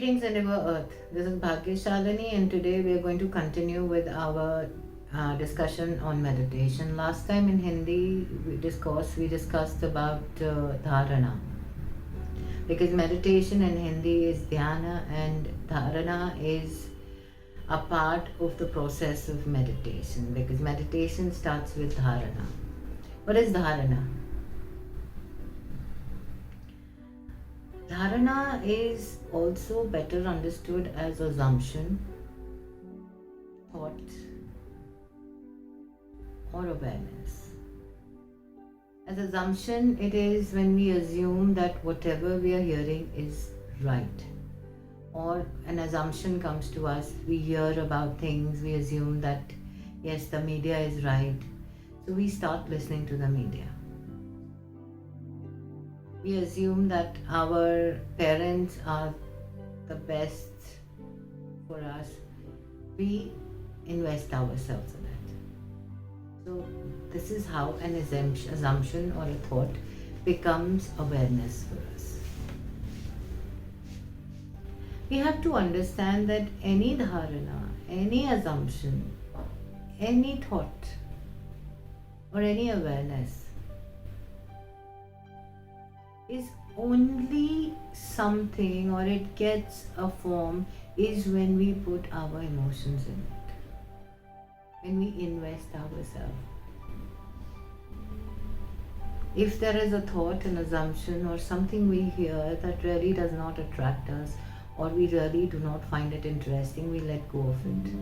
Greetings, Indigo Earth. This is Bhagya Shalini, and today we are going to continue with our discussion on meditation. Last time in Hindi we discussed about dharana, because meditation in Hindi is dhyana and dharana is a part of the process of meditation, because meditation starts with dharana. What is dharana? Dharana is also better understood as assumption, thought, or awareness. As assumption, it is when we assume that whatever we are hearing is right, or an assumption comes to us. We hear about things, we assume that yes, the media is right, so we start listening to the media. We assume that our parents are the best for us. We invest ourselves in it. So this is how an assumption or a thought becomes awareness for us. We have to understand that any dharana, any assumption, any thought, or any awareness is only something, or it gets a form, is when we put our emotions in it, when we invest ourselves. If there is a thought, an assumption, or something we hear that really does not attract us, or we really do not find it interesting, we let go of it.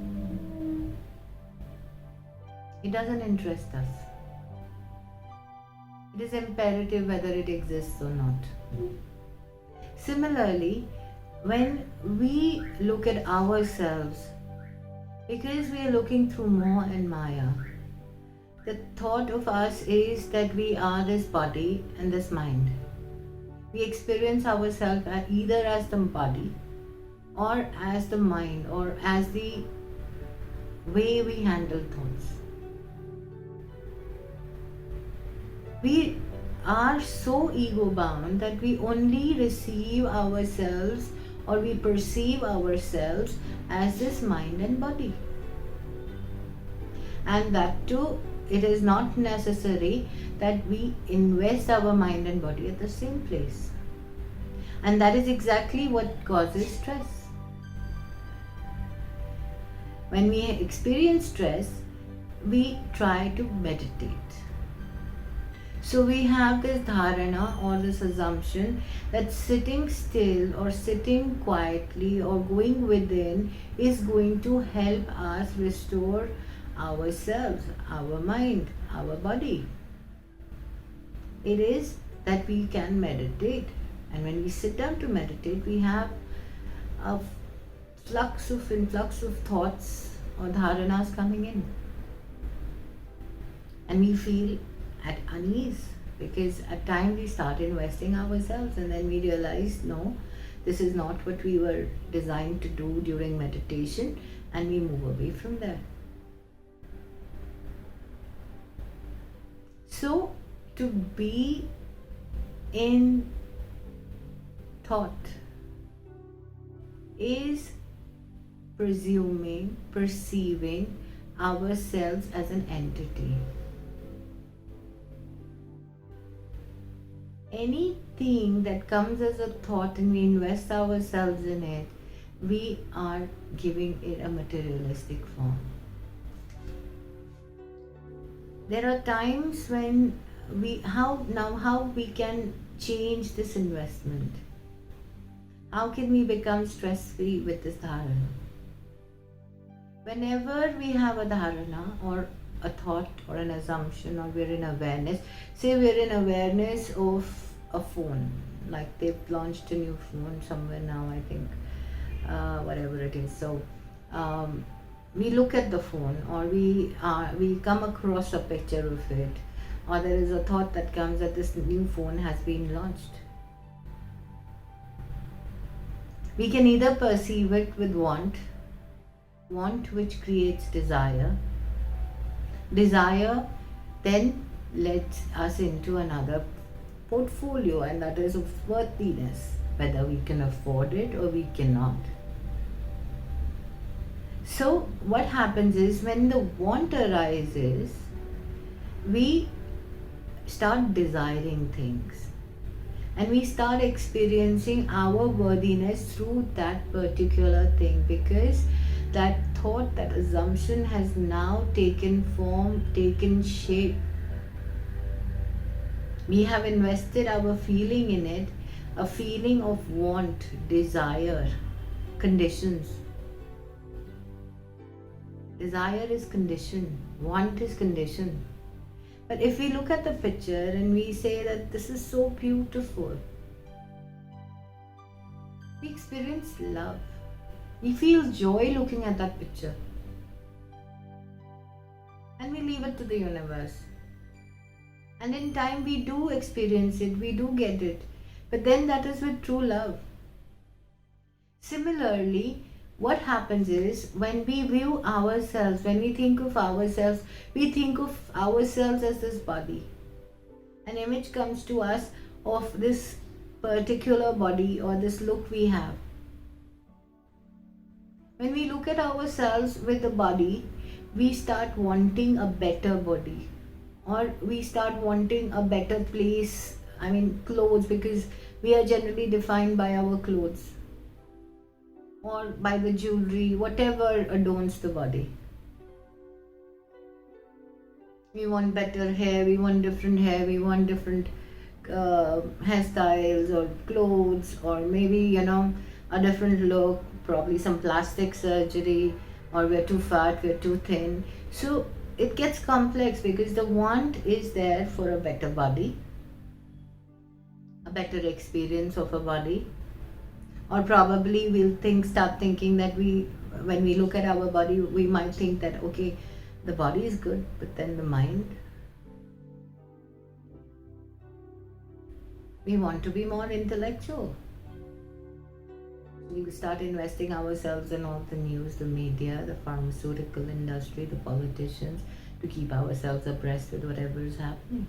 It doesn't interest us. It is imperative whether it exists or not. Similarly, when we look at ourselves, because we are looking through Moha and Maya, the thought of us is that we are this body and this mind. We experience ourselves either as the body, or as the mind, or as the way we handle thoughts. We are so ego bound that we only receive ourselves, or we perceive ourselves as this mind and body. And that too, it is not necessary that we invest our mind and body at the same place. And that is exactly what causes stress. When we experience stress, we try to meditate. So we have this dharana, or this assumption, that sitting still or sitting quietly or going within is going to help us restore ourselves, our mind, our body. It is that we can meditate. And when we sit down to meditate, we have a influx of thoughts or dharanas coming in. And we feel at unease, because at times we start investing ourselves, and then we realize, no, this is not what we were designed to do during meditation, and we move away from there. So to be in thought is perceiving ourselves as an entity. Anything that comes as a thought and we invest ourselves in it, we are giving it a materialistic form. There are times when how we can change this investment. How can we become stress-free with this dharana? Whenever we have a dharana, or a thought, or an assumption, or we're in awareness, say we're in awareness of a phone, like they've launched a new phone somewhere now, I think, whatever it is. So we look at the phone, or we come across a picture of it, or there is a thought that comes that this new phone has been launched. We can either perceive it with want which creates desire. Desire then lets us into another portfolio, and that is of worthiness. whether we can afford it or we cannot. So what happens is, when the want arises, we start desiring things and we start experiencing our worthiness through that particular thing, because that thought, that assumption has now taken form, taken shape. We have invested our feeling in it, a feeling of want, desire, conditions. Desire is conditioned, want is conditioned. But if we look at the picture and we say that this is so beautiful, we experience love. We feel joy looking at that picture. And we leave it to the universe. And in time we do experience it, we do get it. But then that is with true love. Similarly, what happens is, when we view ourselves, when we think of ourselves, we think of ourselves as this body. An image comes to us of this particular body or this look we have. When we look at ourselves with the body, we start wanting a better body, or we start wanting a better place, clothes, because we are generally defined by our clothes or by the jewelry, whatever adorns the body. We want better hair, we want different hair, we want different hairstyles or clothes, or maybe a different look, probably some plastic surgery, or we're too fat, we're too thin. So it gets complex because the want is there for a better body, a better experience of a body. Or probably we'll start thinking that when we look at our body, we might think that, okay, the body is good, but then the mind. We want to be more intellectual. We start investing ourselves in all the news, the media, the pharmaceutical industry, the politicians, to keep ourselves abreast with whatever is happening.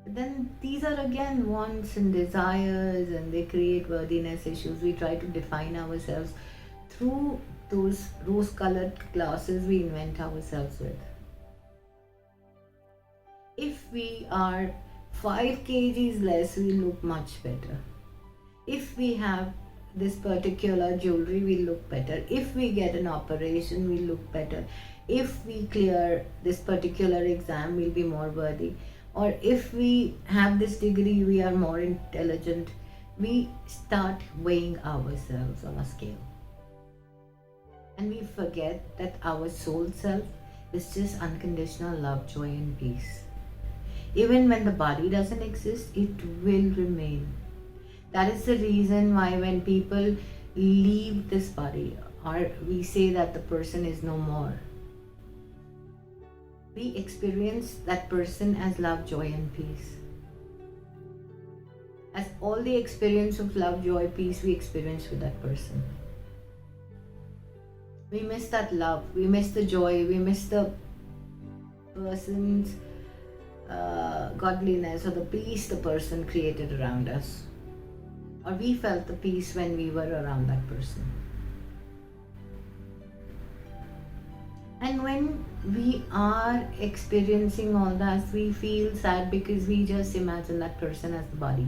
But then these are again wants and desires, and they create worthiness issues. We try to define ourselves through those rose-colored glasses we invent ourselves with. If we are 5 kgs less, we look much better. If we have this particular jewelry, we look better. If we get an operation, we look better. If we clear this particular exam, we'll be more worthy. Or if we have this degree, we are more intelligent. We start weighing ourselves on a scale. And we forget that our soul self is just unconditional love, joy and peace. Even when the body doesn't exist, it will remain. That is the reason why when people leave this body, or we say that the person is no more, we experience that person as love, joy and peace. As all the experience of love, joy, peace we experience with that person. We miss that love, we miss the joy, we miss the person's godliness or the peace the person created around us. Or we felt the peace when we were around that person. And when we are experiencing all that, we feel sad because we just imagine that person as the body.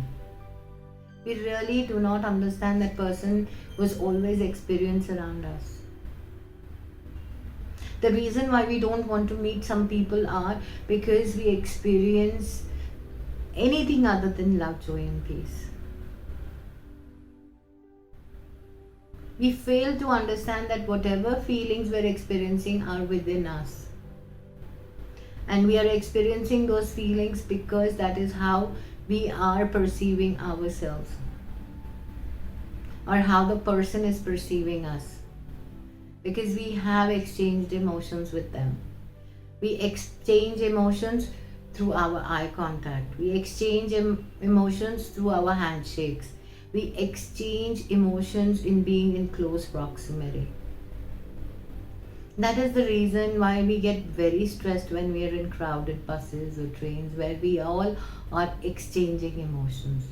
We really do not understand that person was always experienced around us. The reason why we don't want to meet some people are because we experience anything other than love, joy and peace. We fail to understand that whatever feelings we're experiencing are within us. And we are experiencing those feelings because that is how we are perceiving ourselves, or how the person is perceiving us. Because we have exchanged emotions with them. We exchange emotions through our eye contact. We exchange emotions through our handshakes. We exchange emotions in being in close proximity. That is the reason why we get very stressed when we are in crowded buses or trains where we all are exchanging emotions.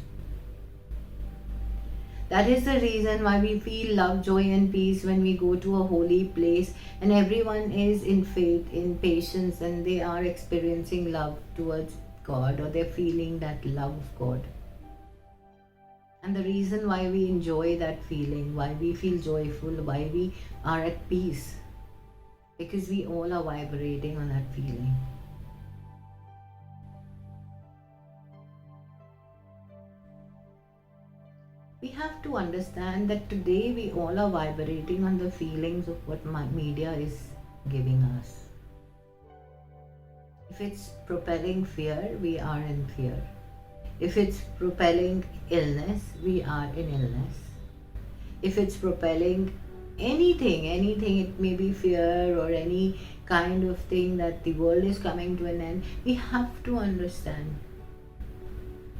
That is the reason why we feel love, joy, and peace when we go to a holy place and everyone is in faith, in patience, and they are experiencing love towards God, or they're feeling that love of God. And the reason why we enjoy that feeling, why we feel joyful, why we are at peace, because we all are vibrating on that feeling. We have to understand that today we all are vibrating on the feelings of what media is giving us. If it's propelling fear, we are in fear. If it's propelling illness, we are in illness. If it's propelling anything, it may be fear or any kind of thing that the world is coming to an end, we have to understand.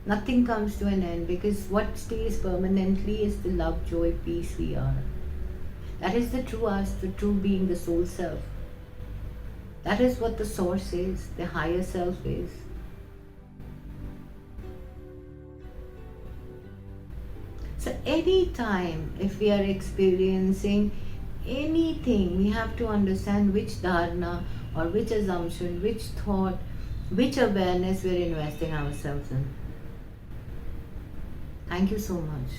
Nothing comes to an end, because what stays permanently is the love, joy, peace we are. That is the true us, the true being, the soul self. That is what the source is, the higher self is. So anytime if we are experiencing anything, we have to understand which dharana or which assumption, which thought, which awareness we're investing ourselves in. Thank you so much.